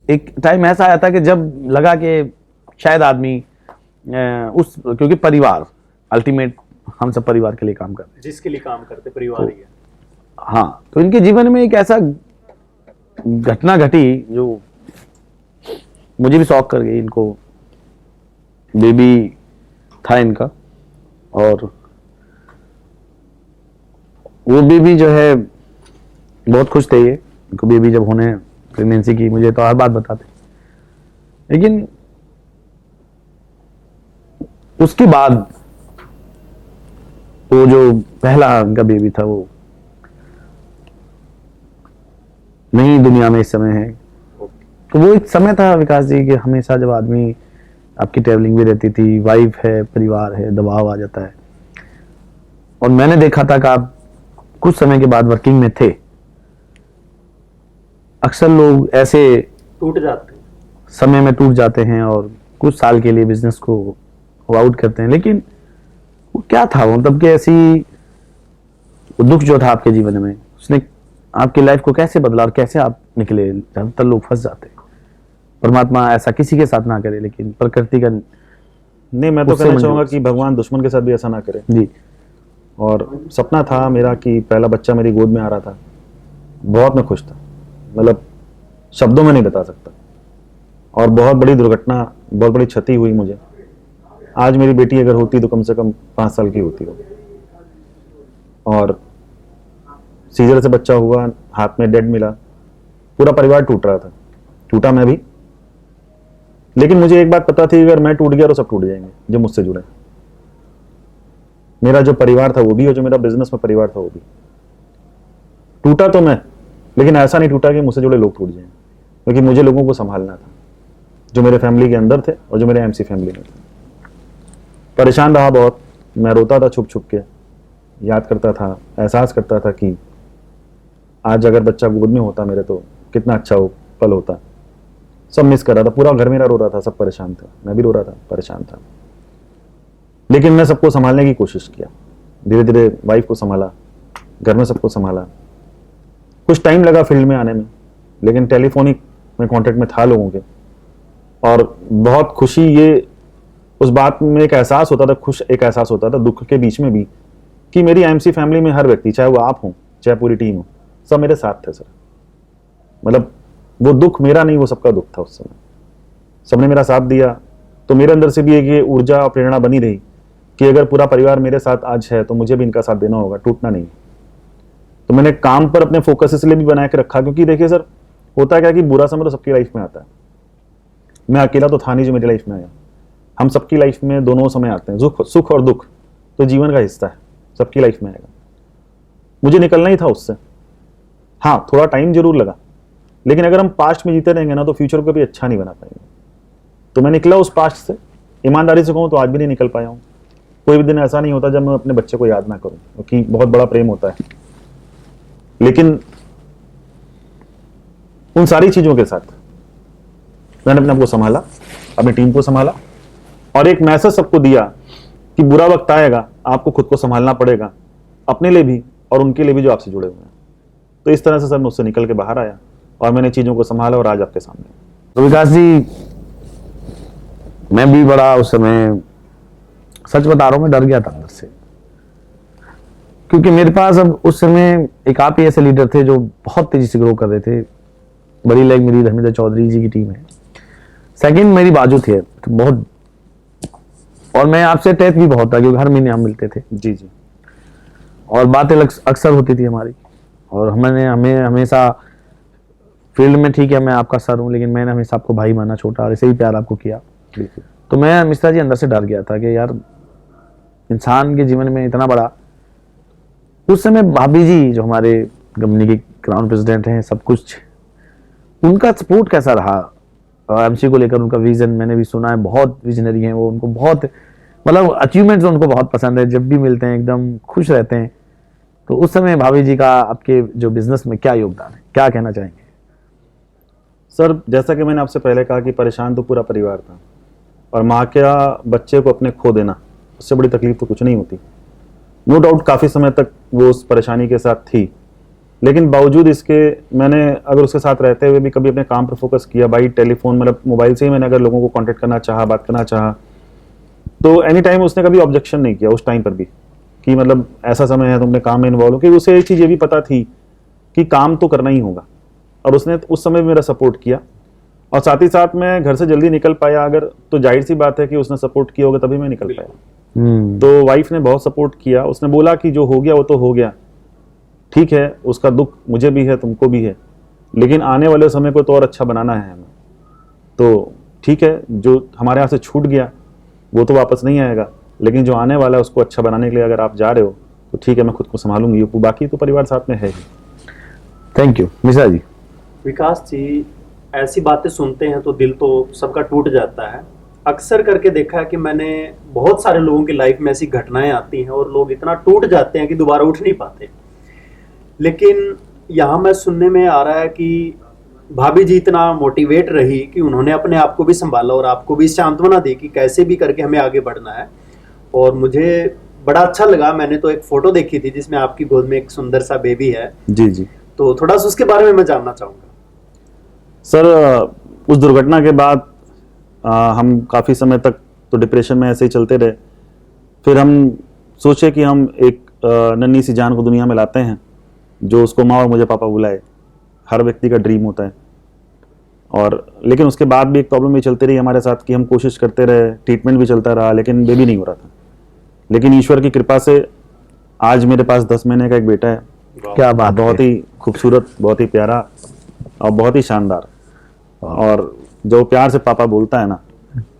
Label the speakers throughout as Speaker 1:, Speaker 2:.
Speaker 1: एक टाइम ऐसा आया था कि जब लगा कि शायद आदमी क्योंकि परिवार अल्टीमेट, हम सब परिवार के लिए काम करते हैं,
Speaker 2: जिसके लिए काम करते परिवार ही है।
Speaker 1: हाँ, तो इनके जीवन में एक ऐसा घटना घटी जो मुझे भी शॉक कर गई। इनको बेबी था इनका, और वो बेबी जो है बहुत खुश थे। ये इनको बेबी जब होने प्रेगनेंसी की, मुझे तो हर बात बताते, लेकिन उसके बाद वो जो पहला उनका बेबी था वो नई दुनिया में इस समय है। तो वो एक समय था विकास जी कि हमेशा जब आदमी, आपकी ट्रैवलिंग भी रहती थी, वाइफ है, परिवार है, दबाव आ जाता है। और मैंने देखा था कि आप कुछ समय के बाद वर्किंग में थे, अक्सर लोग ऐसे
Speaker 2: टूट जाते हैं,
Speaker 1: समय में टूट जाते हैं और कुछ साल के लिए बिजनेस को आउट करते हैं। लेकिन वो क्या था, वो मतलब कि ऐसी दुख जो था आपके जीवन में, उसने आपकी लाइफ को कैसे बदला और कैसे आप निकले? ज्यादातर लोग फंस जाते हैं। परमात्मा ऐसा किसी के साथ ना करे, लेकिन प्रकृति का
Speaker 3: नहीं, मैं तो कहना चाहूंगा कि भगवान दुश्मन के साथ भी ऐसा ना करे
Speaker 1: जी।
Speaker 3: और सपना था मेरा कि पहला बच्चा मेरी गोद में आ रहा था, बहुत मैं खुश था, मतलब शब्दों में नहीं बता सकता। और बहुत बड़ी दुर्घटना, बहुत बड़ी क्षति हुई मुझे। आज मेरी बेटी अगर होती तो कम से कम 5 साल की होती हो। और सीजर से बच्चा हुआ, हाथ में डेड मिला, पूरा परिवार टूट रहा था, टूटा मैं भी। लेकिन मुझे एक बात पता थी, अगर मैं टूट गया तो सब टूट जाएंगे जो मुझसे जुड़े। मेरा जो परिवार था वो भी, और जो मेरा बिजनेस में परिवार था वो भी। टूटा तो मैं, लेकिन ऐसा नहीं टूटा कि मुझसे जुड़े लोग टूट जाएं, क्योंकि मुझे लोगों को संभालना था जो मेरे फैमिली के अंदर थे और जो मेरे एमसी फैमिली में थे। परेशान रहा बहुत, मैं रोता था छुप छुप के, याद करता था, एहसास करता था कि आज अगर बच्चा गोद में होता मेरे तो कितना अच्छा हो पल होता। सब मिस कर रहा था, पूरा घर मेरा रो रहा था, सब परेशान था, मैं भी रो रहा था, परेशान था। लेकिन मैं सबको संभालने की कोशिश किया, धीरे धीरे वाइफ को संभाला, घर में सबको संभाला। कुछ टाइम लगा फील्ड में आने में, लेकिन टेलीफोनिक में कांटेक्ट में था लोगों के। और बहुत खुशी, ये उस बात में एक एहसास होता था, खुश एक एहसास होता था दुख के बीच में भी, कि मेरी एमसी फैमिली में हर व्यक्ति, चाहे वो आप हो चाहे पूरी टीम हो, सब मेरे साथ थे सर। मतलब वो दुख मेरा नहीं, वो सबका दुख था उस समय। सबने मेरा साथ दिया, तो मेरे अंदर से भी एक ये ऊर्जा और प्रेरणा बनी रही कि अगर पूरा परिवार मेरे साथ आज है तो मुझे भी इनका साथ देना होगा, टूटना नहीं। तो मैंने काम पर अपने फोकस इसलिए भी बना के रखा, क्योंकि देखिए सर, होता क्या कि बुरा समय तो सबकी लाइफ में आता है। मैं अकेला तो था नहीं जो मेरी लाइफ में आया, हम सबकी लाइफ में दोनों समय आते हैं, सुख और दुख तो जीवन का हिस्सा है, सबकी लाइफ में आएगा। मुझे निकलना ही था उससे। हाँ, थोड़ा टाइम जरूर लगा, लेकिन अगर हम पास्ट में जीते रहेंगे ना तो फ्यूचर को भी अच्छा नहीं बना पाएंगे। तो मैं निकला उस पास्ट से, ईमानदारी से कहूँ तो आज भी नहीं निकल पाया हूँ। कोई भी दिन ऐसा नहीं होता जब मैं अपने बच्चे को याद ना करूँ, क्योंकि बहुत बड़ा प्रेम होता है। लेकिन उन सारी चीजों के साथ मैंने अपने आप को संभाला, अपनी टीम को संभाला, और एक मैसेज सबको दिया कि बुरा वक्त आएगा, आपको खुद को संभालना पड़ेगा, अपने लिए भी और उनके लिए भी जो आपसे जुड़े हुए हैं। तो इस तरह से सर मैं उससे निकल के बाहर आया और मैंने चीजों को संभाला और आज आपके सामने।
Speaker 1: तो विकास जी, मैं भी बड़ा उस समय, सच बता रहा हूं, मैं डर गया था अंदर से, क्योंकि मेरे पास अब उस समय एक आप ही ऐसे लीडर थे जो बहुत तेजी से ग्रो कर रहे थे। बड़ी लेग मेरी धर्मेंद्र चौधरी जी की टीम है, सेकंड मेरी बाजू थी तो बहुत, और मैं आपसे अटैच भी बहुत था क्योंकि हर महीने हम मिलते थे
Speaker 3: जी जी,
Speaker 1: और बातें अक्सर होती थी हमारी। और हमें हमेशा फील्ड में, ठीक है मैं आपका सर हूं, लेकिन मैंने हमेशा आपको भाई माना, छोटा, और ऐसे ही प्यार आपको किया। तो मैं मिश्रा जी अंदर से डर गया था कि यार इंसान के जीवन में इतना बड़ा। उस समय भाभी जी जो हमारे कंपनी के क्राउन प्रेसिडेंट हैं, सब कुछ उनका सपोर्ट कैसा रहा एमसी को लेकर, उनका विजन मैंने भी सुना है, बहुत विजनरी हैं वो, उनको बहुत मतलब अचीवमेंट्स उनको बहुत पसंद है, जब भी मिलते हैं एकदम खुश रहते हैं। तो उस समय भाभी जी का आपके जो बिजनेस में क्या योगदान है, क्या कहना चाहेंगे?
Speaker 3: सर जैसा कि मैंने आपसे पहले कहा कि परेशान तो पूरा परिवार था, और माँ का बच्चे को अपने खो देना, उससे बड़ी तकलीफ तो कुछ नहीं होती। नो डाउट काफ़ी समय तक वो उस परेशानी के साथ थी, लेकिन बावजूद इसके मैंने अगर उसके साथ रहते हुए भी कभी अपने काम पर फोकस किया, बाई टेलीफोन मतलब मोबाइल से ही मैंने अगर लोगों को कांटेक्ट करना चाहा, बात करना चाहा, तो एनी टाइम उसने कभी ऑब्जेक्शन नहीं किया उस टाइम पर भी कि मतलब ऐसा समय है तुमने काम में इन्वॉल्व हो, क्योंकि उसे एक चीज़ ये भी पता थी कि काम तो करना ही होगा, और उसने उस समय भी मेरा सपोर्ट किया। और साथ ही साथ मैं घर से जल्दी निकल पाया अगर, तो जाहिर सी बात है कि उसने सपोर्ट किया होगा तभी मैं निकल पाया। तो वाइफ ने बहुत सपोर्ट किया, उसने बोला कि जो हो गया वो तो हो गया, ठीक है, उसका दुख मुझे भी है तुमको भी है, लेकिन आने वाले समय को तो और अच्छा बनाना है हमें, तो ठीक है, जो हमारे यहाँ से छूट गया वो तो वापस नहीं आएगा, लेकिन जो आने वाला है उसको अच्छा बनाने के लिए अगर आप जा रहे हो तो ठीक है, मैं खुद को संभालूंगी, बाकी तो परिवार साथ में है ही।
Speaker 1: Thank you Mishra ji.
Speaker 2: विकास जी, ऐसी बातें सुनते हैं तो दिल तो सबका टूट जाता है। अक्सर करके देखा है कि मैंने बहुत सारे लोगों की लाइफ में ऐसी घटनाएं आती हैं और लोग इतना टूट जाते हैं कि दोबारा उठ नहीं पाते। लेकिन यहाँ मैं सुनने में आ रहा है कि भाभी जी इतना मोटिवेट रही कि उन्होंने अपने आप को भी संभाला और आपको भी सांत्वना दी कि कैसे भी करके हमें आगे बढ़ना है। और मुझे बड़ा अच्छा लगा, मैंने तो एक फोटो देखी थी जिसमें आपकी गोद में एक सुंदर सा बेबी है।
Speaker 3: जी जी।
Speaker 2: तो थोड़ा सा उसके बारे में मैं जानना चाहूँगा।
Speaker 3: सर उस दुर्घटना के बाद हम काफ़ी समय तक तो डिप्रेशन में ऐसे ही चलते रहे। फिर हम सोचे कि हम एक नन्ही सी जान को दुनिया में लाते हैं जो उसको माँ और मुझे पापा बुलाए। हर व्यक्ति का ड्रीम होता है। और लेकिन उसके बाद भी एक प्रॉब्लम ये चलती रही हमारे साथ कि हम कोशिश करते रहे, ट्रीटमेंट भी चलता रहा, लेकिन बेबी नहीं हो रहा था। लेकिन ईश्वर की कृपा से आज मेरे पास 10 महीने का एक बेटा है।
Speaker 1: क्या बात,
Speaker 3: बहुत ही खूबसूरत, बहुत ही प्यारा और बहुत ही शानदार। और जो प्यार से पापा बोलता है ना,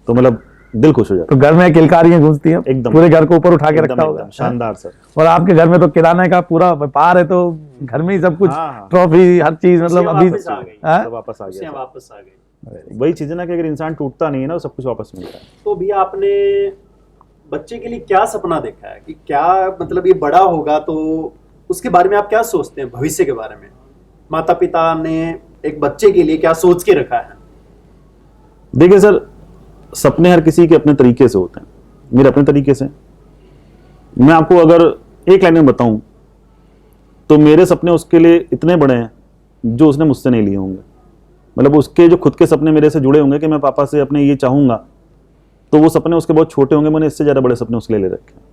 Speaker 3: तो मतलब दिल खुश हो जाता
Speaker 1: तो घर में किलकारियां गूंजती हैं,
Speaker 3: एकदम।
Speaker 1: पूरे घर को ऊपर उठा के
Speaker 3: है।
Speaker 1: रखता होगा।
Speaker 3: शानदार सर।
Speaker 1: और आपके घर में तो किराने का पूरा व्यापार है, तो घर में ही सब कुछ,
Speaker 3: हाँ।
Speaker 1: ट्रॉफी, हर चीज, मतलब अभी
Speaker 2: वापस आ गई।
Speaker 1: हाँ?
Speaker 3: सब वापस आ
Speaker 2: खुशियाँ
Speaker 3: गया।
Speaker 2: वापस आ गई।
Speaker 3: वही चीज है ना कि अगर इंसान टूटता नहीं है ना, सब कुछ वापस मिलता है।
Speaker 2: तो भी आपने बच्चे के लिए क्या सपना देखा है कि क्या मतलब ये बड़ा होगा तो उसके बारे में आप क्या सोचते हैं, भविष्य के बारे में? माता पिता ने एक बच्चे के लिए क्या सोच के रखा है?
Speaker 3: देखिए सर, सपने हर किसी के अपने तरीके से होते हैं। मेरे अपने तरीके से, मैं आपको अगर एक लाइन में बताऊं तो मेरे सपने उसके लिए इतने बड़े हैं जो उसने मुझसे नहीं लिए होंगे। मतलब उसके जो खुद के सपने मेरे से जुड़े होंगे कि मैं पापा से अपने ये चाहूंगा, तो वो सपने उसके बहुत छोटे होंगे, मैंने इससे ज़्यादा बड़े सपने उसके लिए ले रखे।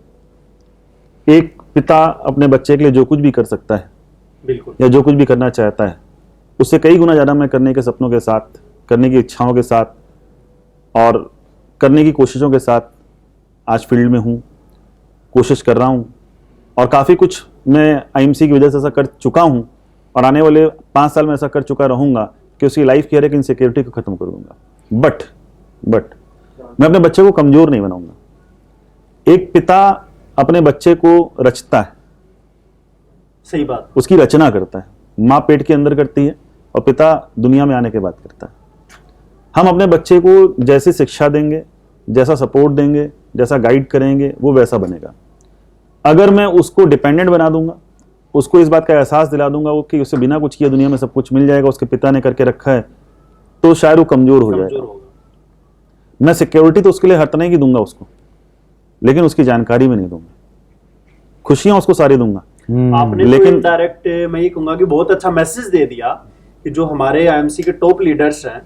Speaker 3: एक पिता अपने बच्चे के लिए जो कुछ भी कर सकता है,
Speaker 2: बिल्कुल,
Speaker 3: या जो कुछ भी करना चाहता है, उससे कई गुना ज़्यादा मैं करने के सपनों के साथ, करने की इच्छाओं के साथ और करने की कोशिशों के साथ आज फील्ड में हूँ, कोशिश कर रहा हूँ। और काफ़ी कुछ मैं आईएमसी की वजह से ऐसा कर चुका हूँ, और आने वाले 5 साल में ऐसा कर चुका रहूँगा कि उसकी लाइफ की हर एक इनसिक्योरिटी को ख़त्म कर दूंगा। बट मैं अपने बच्चे को कमज़ोर नहीं बनाऊंगा। एक पिता अपने बच्चे को रचता है,
Speaker 2: सही बात।
Speaker 3: उसकी रचना करता है। माँ पेट के अंदर करती है और पिता दुनिया में आने के बाद करता है। हम अपने बच्चे को जैसी शिक्षा देंगे, जैसा सपोर्ट देंगे, जैसा गाइड करेंगे, वो वैसा बनेगा। अगर मैं उसको डिपेंडेंट बना दूंगा, उसको इस बात का एहसास दिला दूंगा वो कि उसे बिना कुछ किए दुनिया में सब कुछ मिल जाएगा, उसके पिता ने करके रखा है, तो शायद वो कमजोर हो जाएगा। मैं सिक्योरिटी तो उसके लिए हर तरह की दूंगा उसको, लेकिन उसकी जानकारी में नहीं दूंगा। खुशियां उसको सारी दूंगा।
Speaker 2: आपने लेकिन डायरेक्ट मैं ये कहूंगा कि बहुत अच्छा मैसेज दे दिया कि जो हमारे आईएमसी के टॉप लीडर्स हैं,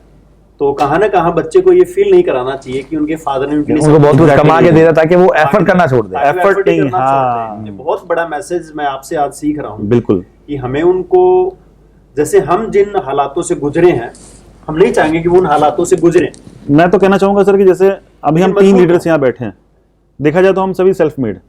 Speaker 2: तो कहां ना कहां बच्चे को ये फील नहीं कराना चाहिए कि उनके फादर ने उनके लिए
Speaker 1: उनको बहुत कुछ कमा के दे रहा ताकि वो एफर्ट करना छोड़ दे।
Speaker 3: एफर्ट नहीं,
Speaker 2: हाँ, ये बहुत बड़ा मैसेज मैं आपसे आज सीख रहा हूँ।
Speaker 3: बिल्कुल,
Speaker 2: कि हमें उनको, जैसे हम जिन हालातों से गुजरे हैं, हम नहीं चाहेंगे कि वो उन हालातों से गुजरे।
Speaker 3: मैं तो कहना चाहूंगा सर कि जैसे अभी हम 3 लीडर्स यहाँ बैठे हैं, देखा जाए तो हम सभी सेल्फ मेड,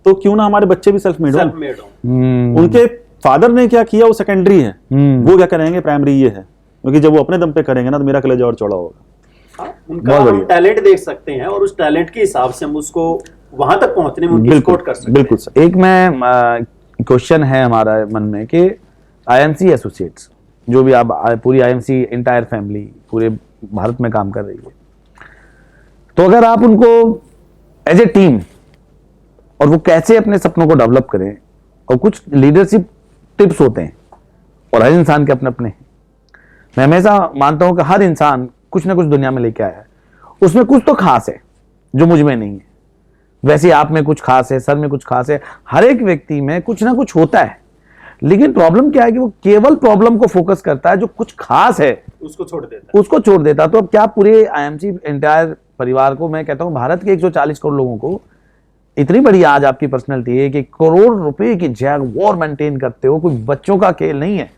Speaker 3: तो क्यों ना हमारे बच्चे भी सेल्फ मेड हो। उनके फादर ने क्या किया वो सेकेंडरी है, वो क्या करेंगे प्राइमरी ये है, क्योंकि जब वो अपने दम पे करेंगे ना तो मेरा कलेजा और चौड़ा होगा।
Speaker 2: उनका हम टैलेंट देख सकते हैं और उस टैलेंट के हिसाब से हम उसको वहां तक पहुंचने में उनकी सपोर्ट कर सकते हैं।
Speaker 3: बिल्कुल सर।
Speaker 1: एक मैं क्वेश्चन है हमारा मन में कि आईएमसी एसोसिएट्स, जो भी आप पूरी आईएमसी इंटायर फैमिली पूरे भारत में काम कर रही है, तो अगर आप उनको एज ए टीम, और वो कैसे अपने सपनों को डेवलप करें, और कुछ लीडरशिप टिप्स होते हैं और हर इंसान के अपने अपने हैं, मैं हमेशा मानता हूं कि हर इंसान कुछ ना कुछ दुनिया में लेके आया है, उसमें कुछ तो खास है जो मुझ में नहीं है। वैसे आप में कुछ खास है, सर में कुछ खास है, हर एक व्यक्ति में कुछ ना कुछ होता है। लेकिन प्रॉब्लम क्या है कि वो केवल प्रॉब्लम को फोकस करता है, जो कुछ खास है
Speaker 2: उसको छोड़ देता
Speaker 1: उसको छोड़ देता। तो अब क्या पूरे आईएमसी एंटायर परिवार को, मैं कहता हूं भारत के 140 करोड़ लोगों को, इतनी बड़ी आज आपकी पर्सनैलिटी है कि करोड़ रुपए की जैगवार मेंटेन करते हो, कोई बच्चों का खेल नहीं है,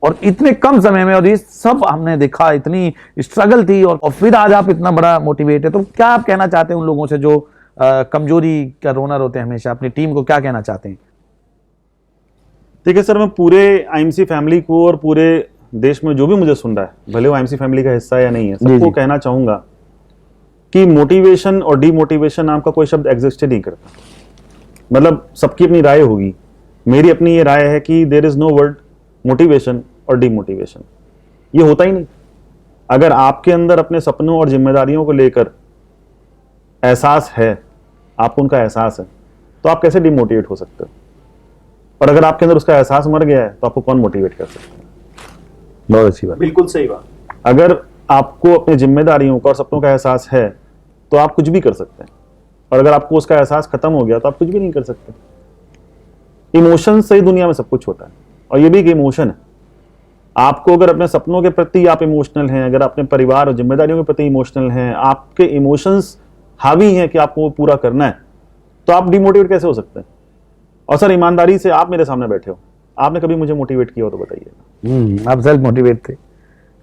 Speaker 1: और इतने कम समय में, और ये सब हमने देखा, इतनी स्ट्रगल थी, और फिर आज आप इतना बड़ा मोटिवेट है। तो क्या आप कहना चाहते हैं उन लोगों से जो कमजोरी का रोनर होते हैं हमेशा, अपनी टीम को क्या कहना चाहते हैं?
Speaker 3: देखिए सर, मैं पूरे आईएमसी फैमिली को और पूरे देश में जो भी मुझे सुन रहा है, भले वो आईएमसी फैमिली का हिस्सा है या नहीं है, सबको कहना चाहूंगा कि मोटिवेशन और डीमोटिवेशन नाम का कोई शब्द एग्जिस्ट नहीं करता। मतलब सबकी अपनी राय होगी, मेरी अपनी ये राय है कि there is no word motivation और डीमोटिवेशन, ये होता ही नहीं। अगर आपके अंदर अपने सपनों और जिम्मेदारियों को लेकर एहसास है, आपको उनका एहसास है, तो आप कैसे डिमोटिवेट हो सकते हो? और अगर आपके अंदर उसका एहसास मर गया है तो आपको कौन मोटिवेट कर सकता है?
Speaker 1: बहुत अच्छी बात,
Speaker 2: बिल्कुल सही बात।
Speaker 3: अगर आपको अपनी जिम्मेदारियों का और सपनों का एहसास है तो आप कुछ भी कर सकते हैं, और अगर आपको उसका एहसास खत्म हो गया तो आप कुछ भी नहीं कर सकते। इमोशन से ही दुनिया में सब कुछ होता है, और ये भी एक इमोशन है। आपको अगर अपने सपनों के प्रति आप इमोशनल हैं, अगर अपने परिवार और जिम्मेदारियों के प्रति इमोशनल हैं, आपके इमोशंस हावी हैं कि आपको वो पूरा करना है, तो आप डिमोटिवेट कैसे हो सकते हैं? और सर ईमानदारी से, आप मेरे सामने बैठे हो, आपने कभी मुझे मोटिवेट किया हो तो बताइए।
Speaker 1: आप सेल्फ मोटिवेट थे,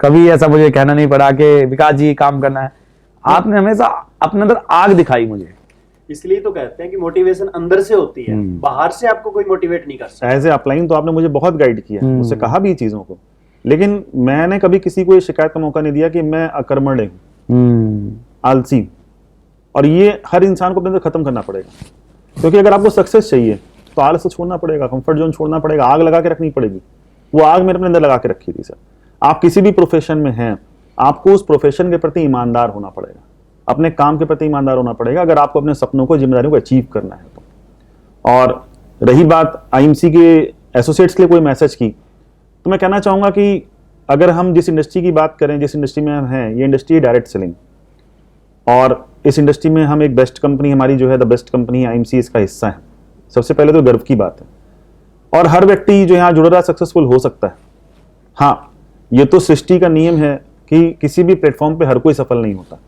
Speaker 1: कभी ऐसा मुझे कहना नहीं पड़ा कि विकास जी काम करना है। आपने हमेशा अपने अंदर आग दिखाई मुझे।
Speaker 2: इसलिए तो कहते हैं कि मोटिवेशन अंदर से होती है, बाहर से आपको कोई मोटिवेट नहीं कर सकता।
Speaker 3: एज ए अपलाइन तो आपने मुझे बहुत गाइड किया, मुझसे कहा भी चीजों को, लेकिन मैंने कभी किसी को ये शिकायत का मौका नहीं दिया कि मैं अकर्मण्य हूँ, आलसी हूं। और ये हर इंसान को अपने अंदर खत्म करना पड़ेगा, क्योंकि अगर आपको सक्सेस चाहिए तो आलस से छोड़ना पड़ेगा, कंफर्ट जोन छोड़ना पड़ेगा, आग लगा के रखनी पड़ेगी। वो आग मैंने अपने अंदर लगा के रखी थी सर। आप किसी भी प्रोफेशन में हैं, आपको उस प्रोफेशन के प्रति ईमानदार होना पड़ेगा, अपने काम के प्रति ईमानदार होना पड़ेगा, अगर आपको अपने सपनों को, जिम्मेदारियों को अचीव करना है तो। और रही बात आईएमसी के एसोसिएट्स के लिए कोई मैसेज की, तो मैं कहना चाहूंगा कि अगर हम जिस इंडस्ट्री की बात करें, जिस इंडस्ट्री में हम हैं, ये इंडस्ट्री डायरेक्ट सेलिंग, और इस इंडस्ट्री में हम एक बेस्ट कंपनी, हमारी जो है द बेस्ट कंपनी आईएमसी इसका हिस्सा है। सबसे पहले तो गर्व की बात है, और हर व्यक्ति जो यहाँ जुड़ रहा है सक्सेसफुल हो सकता है। हाँ, ये तो सृष्टि का नियम है कि किसी भी प्लेटफॉर्म पे हर कोई सफल नहीं होता,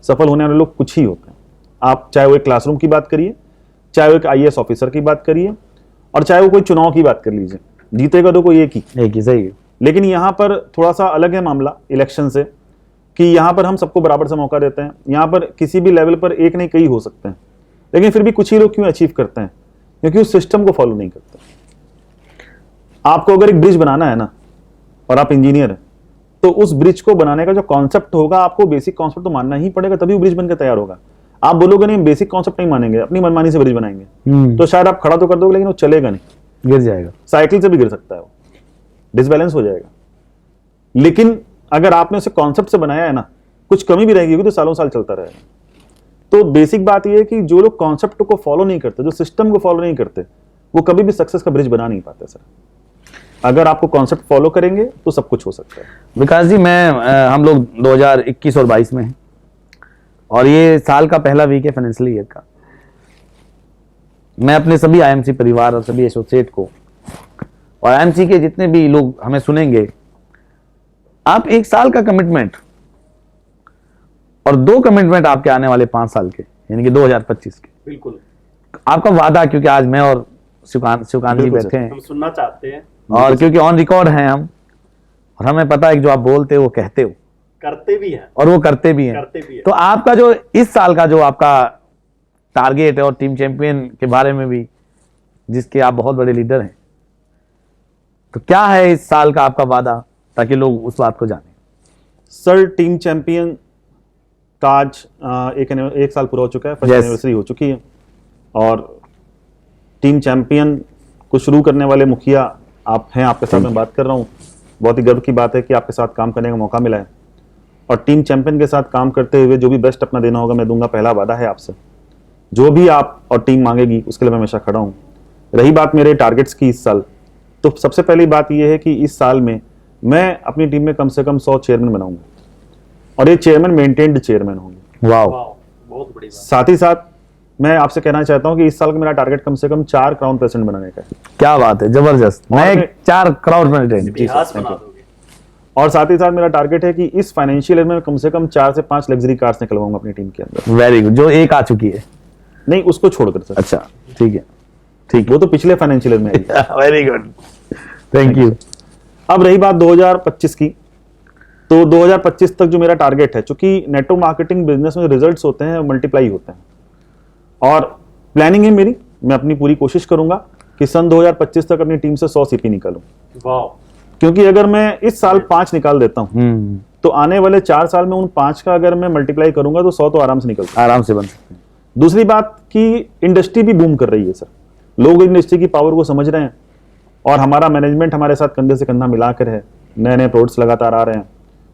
Speaker 3: सफल होने वाले लोग कुछ ही होते हैं। आप चाहे वो एक क्लासरूम की बात करिए, चाहे वो एक आईएएस ऑफिसर की बात करिए, और चाहे वो कोई चुनाव की बात कर लीजिए, जीतेगा तो कोई एक ही सही है। लेकिन यहाँ पर थोड़ा सा अलग है मामला इलेक्शन से, कि यहाँ पर हम सबको बराबर से मौका देते हैं। यहाँ पर किसी भी लेवल पर एक नहीं कई हो सकते हैं, लेकिन फिर भी कुछ ही लोग क्यों अचीव करते हैं? क्योंकि उस सिस्टम को फॉलो नहीं करते। आपको अगर एक ब्रिज बनाना है ना, और आप इंजीनियर हैं, तो उस ब्रिज को बनाने का जो कॉन्सेप्ट होगा, आपको बेसिक कॉन्सेप्ट तो मानना ही पड़ेगा, तभी वो ब्रिज बनकर तैयार होगा। आप बोलोगे नहीं बेसिक कॉन्सेप्ट नहीं मानेंगे, अपनी मनमानी से ब्रिज बनाएंगे, तो शायद आप खड़ा तो कर दोगे लेकिन वो चलेगा नहीं,
Speaker 1: गिर जाएगा,
Speaker 3: साइकिल से भी गिर सकता है, वो डिसबैलेंस हो जाएगा। लेकिन अगर आपने उसे कॉन्सेप्ट से बनाया है ना, कुछ कमी भी रहेगी तो सालों साल चलता रहेगा। तो बेसिक बात यह है कि जो लोग कॉन्सेप्ट को फॉलो नहीं करते, जो सिस्टम को फॉलो नहीं करते, वो कभी भी सक्सेस का ब्रिज बना नहीं पाते सर। अगर आपको कॉन्सेप्ट फॉलो करेंगे तो सब कुछ हो सकता है।
Speaker 1: विकास जी, हम लोग 2021 और 22 में हैं, और ये साल का पहला वीक है फाइनेंशियल ईयर का। मैं अपने सभी आईएमसी परिवार और सभी एसोसिएट को, और आईएमसी के जितने भी लोग हमें सुनेंगे, आप एक साल का कमिटमेंट और 2 कमिटमेंट आपके आने वाले 5 साल के, यानी कि 2025 के,
Speaker 2: बिल्कुल
Speaker 1: आपका वादा, क्योंकि आज मैं और शिवकांत जी बैठे हैं,
Speaker 2: हम सुनना चाहते हैं,
Speaker 1: और क्योंकि ऑन रिकॉर्ड हैं हम, और हमें पता है कि जो आप बोलते हो वो कहते हो,
Speaker 2: करते भी हैं,
Speaker 1: और वो करते भी हैं। तो आपका जो इस साल का जो आपका टारगेट है, और टीम चैंपियन के बारे में भी, जिसके आप बहुत बड़े लीडर हैं, तो क्या है इस साल का आपका वादा, ताकि लोग उस बात को जाने?
Speaker 3: सर, टीम चैंपियन का आज एक साल पूरा हो चुका है, फर्स्ट एनिवर्सरी हो चुकी है, और टीम चैंपियन को शुरू करने वाले मुखिया आप हैं, आपके साथ मैं बात कर रहा हूँ। बहुत ही गर्व की बात है कि आपके साथ काम करने का मौका मिला है, और टीम चैंपियन के साथ काम करते हुए जो भी बेस्ट अपना देना होगा मैं दूंगा। पहला वादा है आपसे, जो भी आप और टीम मांगेगी उसके लिए मैं हमेशा खड़ा हूँ। रही बात मेरे टारगेट्स की इस साल, तो सबसे पहली बात यह है कि इस साल में मैं अपनी टीम में कम से कम 100 चेयरमैन बनाऊंगा, और ये चेयरमैन मेंटेन्ड चेयरमैन होंगे।
Speaker 1: वाह,
Speaker 2: वाह, बहुत बड़ी बात।
Speaker 3: साथ ही साथ मैं आपसे कहना चाहता हूं कि इस साल का मेरा टारगेट कम से कम 4 क्राउन प्रेसिडेंट बनाने का है।
Speaker 1: क्या बात है, जबरदस्त।
Speaker 3: और
Speaker 1: मैं
Speaker 3: मैं-
Speaker 1: 4 करोड़ में
Speaker 2: इतिहास बना दोगे।
Speaker 3: और साथ ही साथ मेरा टारगेट है कि इस फाइनेंशियल ईयर में कम से कम 4 से 5 लग्जरी कार्स निकलवाऊंगा अपनी टीम के अंदर।
Speaker 1: Very good. जो एक आ चुकी है।
Speaker 3: नहीं, उसको छोड़कर सर,
Speaker 1: अच्छा, ठीक है, ठीक
Speaker 3: वो तो पिछले फाइनेंशियल ईयर में आई है।
Speaker 1: है। Very good, thank you.
Speaker 3: अब रही बात 2025 की, तो 2025 तक जो मेरा टारगेट है, चूंकि नेटवर्क मार्केटिंग बिजनेस में रिजल्ट्स होते हैं मल्टीप्लाई होते हैं, और प्लानिंग है मेरी, मैं अपनी पूरी कोशिश करूंगा कि सन 2025 तक अपनी टीम से 100 सीपी निकालूं।
Speaker 2: वाह,
Speaker 3: क्योंकि अगर मैं इस साल 5 निकाल देता हूं,
Speaker 1: हम्म,
Speaker 3: तो आने वाले 4 साल में उन 5 का अगर मैं मल्टीप्लाई करूंगा तो 100 तो आराम से निकलता है।
Speaker 1: आराम से बन सकते हैं।
Speaker 3: दूसरी बात कि इंडस्ट्री भी बूम कर रही है सर, लोग इंडस्ट्री की पावर को समझ रहे हैं, और हमारा मैनेजमेंट हमारे साथ कंधे से कंधा मिलाकर है। नए नए प्रोडक्ट्स लगातार आ रहे हैं,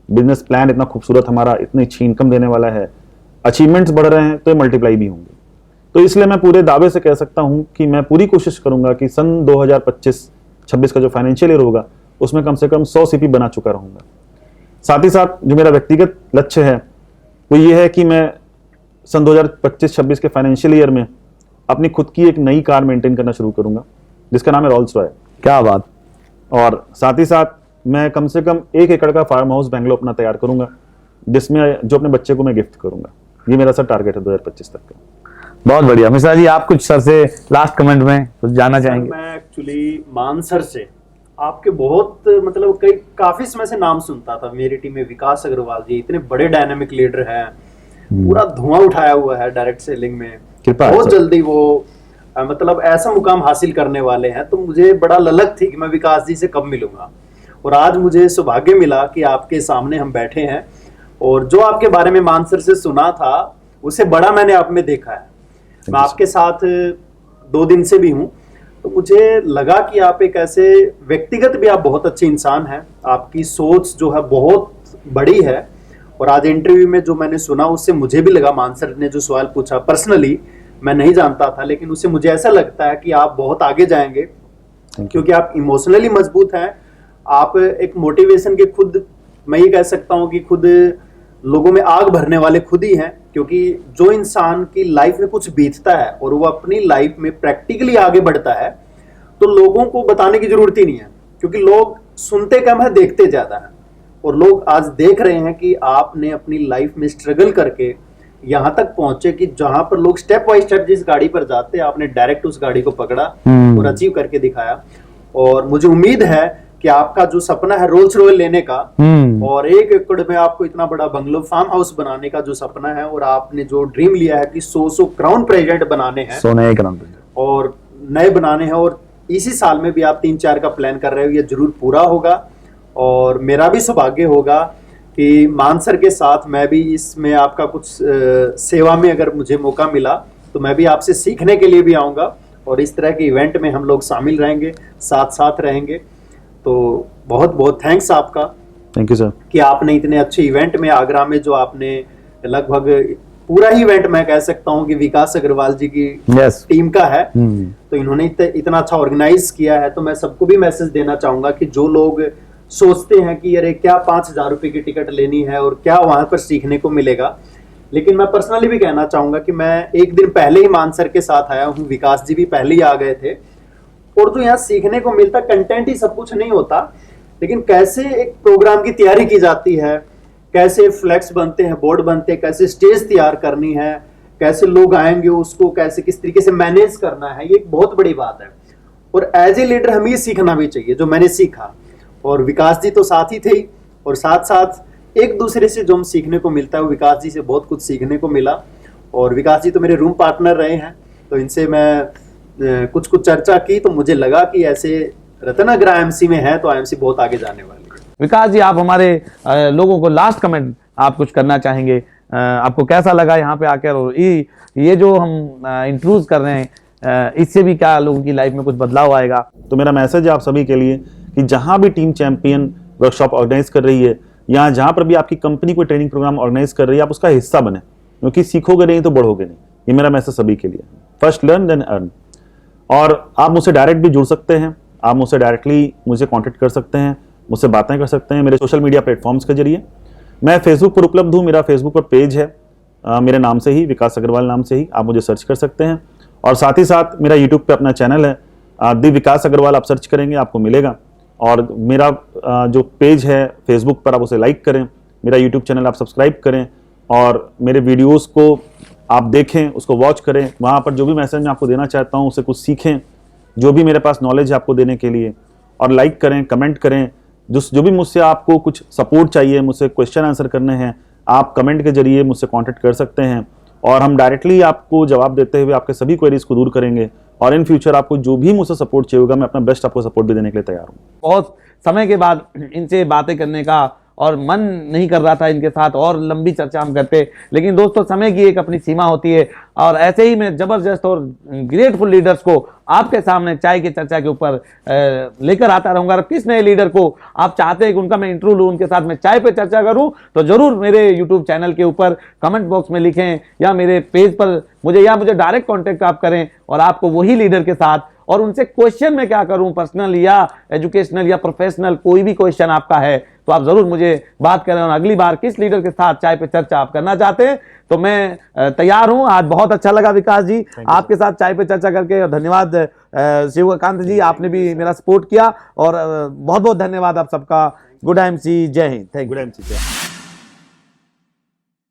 Speaker 3: बिजनेस प्लान इतना खूबसूरत हमारा, इतनी अच्छी इनकम देने वाला है, अचीवमेंट्स बढ़ रहे हैं, तो ये मल्टीप्लाई भी होंगे। तो इसलिए मैं पूरे दावे से कह सकता हूं कि मैं पूरी कोशिश करूंगा कि सन 2025-26 का जो फाइनेंशियल ईयर होगा उसमें कम से कम 100 सीपी बना चुका रहूंगा। साथ ही साथ जो मेरा व्यक्तिगत लक्ष्य है वो ये है कि मैं सन 2025-26 के फाइनेंशियल ईयर में अपनी खुद की एक नई कार मेंटेन करना शुरू करूंगा, जिसका नाम है रोल्स रॉय।
Speaker 1: क्या बात।
Speaker 3: और साथ ही साथ मैं कम से कम 1 एकड़ का फार्म हाउस बेंगलोर अपना तैयार करूंगा, जिसमें जो अपने बच्चे को मैं गिफ्ट करूंगा। ये मेरा सर टारगेट है 2025 तक का।
Speaker 1: बहुत बढ़िया। मिश्रा जी, आप कुछ सर से लास्ट कमेंट में कुछ जानना चाहेंगे?
Speaker 2: मैं एक्चुअली मानसर से आपके बहुत मतलब काफी समय से नाम सुनता था। मेरी टीम में विकास अग्रवाल जी इतने बड़े डायनामिक लीडर हैं, पूरा धुआं उठाया हुआ है डायरेक्ट सेलिंग में,
Speaker 3: कृपा है
Speaker 2: बहुत
Speaker 3: सर।
Speaker 2: जल्दी वो मतलब ऐसा मुकाम हासिल करने वाले हैं। तो मुझे बड़ा ललक थी कि मैं विकास जी से कब मिलूंगा, और आज मुझे सौभाग्य मिला कि आपके सामने हम बैठे हैं, और जो आपके बारे में मानसर से सुना था उससे बड़ा मैंने आप में देखा है। मैं आपके साथ 2 दिन से भी हूं, तो मुझे लगा कि आप एक ऐसे व्यक्तिगत भी आप बहुत अच्छे इंसान हैं, आपकी सोच जो है बहुत बड़ी है। और आज इंटरव्यू में जो मैंने सुना उससे मुझे भी लगा, मानसर ने जो सवाल पूछा पर्सनली मैं नहीं जानता था, लेकिन उससे मुझे ऐसा लगता है कि आप बहुत आगे जाएंगे, क्योंकि आप इमोशनली मजबूत हैं। आप एक मोटिवेशन के खुद, मैं ये कह सकता हूं कि खुद लोगों में आग भरने वाले खुद ही हैं, क्योंकि जो इंसान की लाइफ में कुछ बीतता है और वो अपनी लाइफ में प्रैक्टिकली आगे बढ़ता है, तो लोगों को बताने की जरूरत ही नहीं है, क्योंकि लोग सुनते कम है, देखते ज्यादा है। और लोग आज देख रहे हैं कि आपने अपनी लाइफ में स्ट्रगल करके यहां तक पहुंचे कि जहां पर लोग स्टेप बाय स्टेप जिस गाड़ी पर जाते, आपने डायरेक्ट उस गाड़ी को पकड़ा और अचीव करके दिखाया। और मुझे उम्मीद है कि आपका जो सपना है रोल्स रॉयल लेने का, और 1 एकड़ में आपको इतना बड़ा बंगलो फार्म हाउस बनाने का जो सपना है, और आपने जो ड्रीम लिया है कि 100 क्राउन प्रेसिडेंट बनाने हैं,
Speaker 1: सोने क्राउन
Speaker 2: और नए बनाने हैं, और इसी साल में भी आप 3-4 का प्लान कर रहे हो, ये जरूर पूरा होगा। और मेरा भी सौभाग्य होगा कि मानसर के साथ मैं भी इसमें आपका कुछ सेवा में अगर मुझे मौका मिला तो मैं भी आपसे सीखने के लिए भी आऊँगा, और इस तरह के इवेंट में हम लोग शामिल रहेंगे, साथ साथ रहेंगे। तो बहुत बहुत थैंक्स आपका,
Speaker 3: थैंक यू सर,
Speaker 2: कि आपने इतने अच्छे इवेंट में, आगरा में जो आपने लगभग पूरा ही इवेंट मैं कह सकता हूं कि विकास अग्रवाल जी की टीम का है, तो इन्होंने इतना अच्छा ऑर्गेनाइज किया है। तो मैं सबको भी मैसेज देना चाहूंगा कि जो लोग सोचते हैं कि अरे क्या 5,000 रुपए की टिकट लेनी है और क्या वहां पर सीखने को मिलेगा, लेकिन मैं पर्सनली भी कहना चाहूंगा कि मैं 1 दिन पहले ही मानसर के साथ आया हूँ, विकास जी भी पहले ही आ गए थे, और जो यहाँ सीखने को मिलता, कंटेंट ही सब कुछ नहीं होता, लेकिन कैसे एक प्रोग्राम की तैयारी की जाती है, कैसे फ्लैक्स बनते हैं, बोर्ड बनते हैं, कैसे स्टेज तैयार करनी है, कैसे लोग आएंगे उसको कैसे किस तरीके से मैनेज करना है, ये एक बहुत बड़ी बात है। और एज ए लीडर हमें ये सीखना भी चाहिए जो मैंने सीखा, और विकास जी तो साथ ही थे ही, और साथ साथ एक दूसरे से जो हम सीखने को मिलता है, वो विकास जी से बहुत कुछ सीखने को मिला। और विकास जी तो मेरे रूम पार्टनर रहे हैं, तो इनसे मैं कुछ चर्चा की तो मुझे लगा कि ऐसे रतन अगर आईएमसी में है तो आईएमसी बहुत आगे जाने वाली है।
Speaker 1: विकास जी, आप हमारे लोगों को लास्ट कमेंट आप कुछ करना चाहेंगे? आपको कैसा लगा यहाँ पे आकर, और ये जो हम इंट्रोड्यूस कर रहे हैं इससे भी क्या लोगों की लाइफ में कुछ बदलाव आएगा?
Speaker 3: तो मेरा मैसेज है आप सभी के लिए कि जहां भी टीम चैंपियन वर्कशॉप ऑर्गेनाइज कर रही है, या जहां पर भी आपकी कंपनी कोई ट्रेनिंग प्रोग्राम ऑर्गेनाइज कर रही है, आप उसका हिस्सा बने, क्योंकि सीखोगे नहीं तो बढ़ोगे नहीं। ये मेरा मैसेज सभी के लिए, फर्स्ट लर्न देन अर्न। और आप मुझसे डायरेक्ट भी जुड़ सकते हैं, आप मुझसे डायरेक्टली मुझे कांटेक्ट कर सकते हैं। मुझसे बातें कर सकते हैं मेरे सोशल मीडिया प्लेटफॉर्म्स के जरिए। मैं फेसबुक पर उपलब्ध हूँ, मेरा फेसबुक पर पेज है मेरे नाम से ही, विकास अग्रवाल नाम से ही, आप मुझे सर्च कर सकते हैं। और साथ ही साथ मेरा यूट्यूब पे अपना चैनल है दी विकास अग्रवाल, आप सर्च करेंगे आपको मिलेगा। और मेरा जो पेज है फेसबुक पर, आप उसे लाइक करें, मेरा यूट्यूब चैनल आप सब्सक्राइब करें और मेरे वीडियोस को आप देखें, उसको वॉच करें। वहाँ पर जो भी मैसेज मैं आपको देना चाहता हूँ उसे कुछ सीखें, जो भी मेरे पास नॉलेज है आपको देने के लिए। और लाइक करें, कमेंट करें, जो भी मुझसे आपको कुछ सपोर्ट चाहिए, मुझसे क्वेश्चन आंसर करने हैं, आप कमेंट के जरिए मुझसे कांटेक्ट कर सकते हैं और हम डायरेक्टली आपको जवाब देते हुए आपके सभी क्वेरीज को दूर करेंगे। और इन फ्यूचर आपको जो भी मुझसे सपोर्ट चाहिए होगा, मैं अपना बेस्ट आपको सपोर्ट भी देने के लिए तैयार हूँ।
Speaker 1: बहुत समय के बाद इनसे बातें करने का और मन नहीं कर रहा था इनके साथ और लंबी चर्चा हम करते, लेकिन दोस्तों समय की एक अपनी सीमा होती है। और ऐसे ही मैं जबरदस्त और ग्रेटफुल लीडर्स को आपके सामने चाय की चर्चा के ऊपर लेकर आता रहूंगा। और किस नए लीडर को आप चाहते हैं कि उनका मैं इंटरव्यू लूं, उनके साथ मैं चाय पे चर्चा करूं, तो जरूर मेरे यूट्यूब चैनल के ऊपर कमेंट बॉक्स में लिखें या मेरे पेज पर मुझे डायरेक्ट कॉन्टेक्ट आप करें और आपको वही लीडर के साथ और उनसे क्वेश्चन मैं क्या करूं, पर्सनल या एजुकेशनल या प्रोफेशनल, कोई भी क्वेश्चन आपका है तो आप जरूर मुझे बात करें। और अगली बार किस लीडर के साथ चाय पे चर्चा आप करना चाहते हैं तो मैं तैयार हूं। आज बहुत अच्छा लगा विकास जी आपके साथ चाय पे चर्चा करके। धन्यवाद शिवकांत जी, आपने भी मेरा सपोर्ट किया और बहुत बहुत धन्यवाद आप सबका। गुड MC, जय Hind. Thank you.
Speaker 3: Good MC, जय हिंद।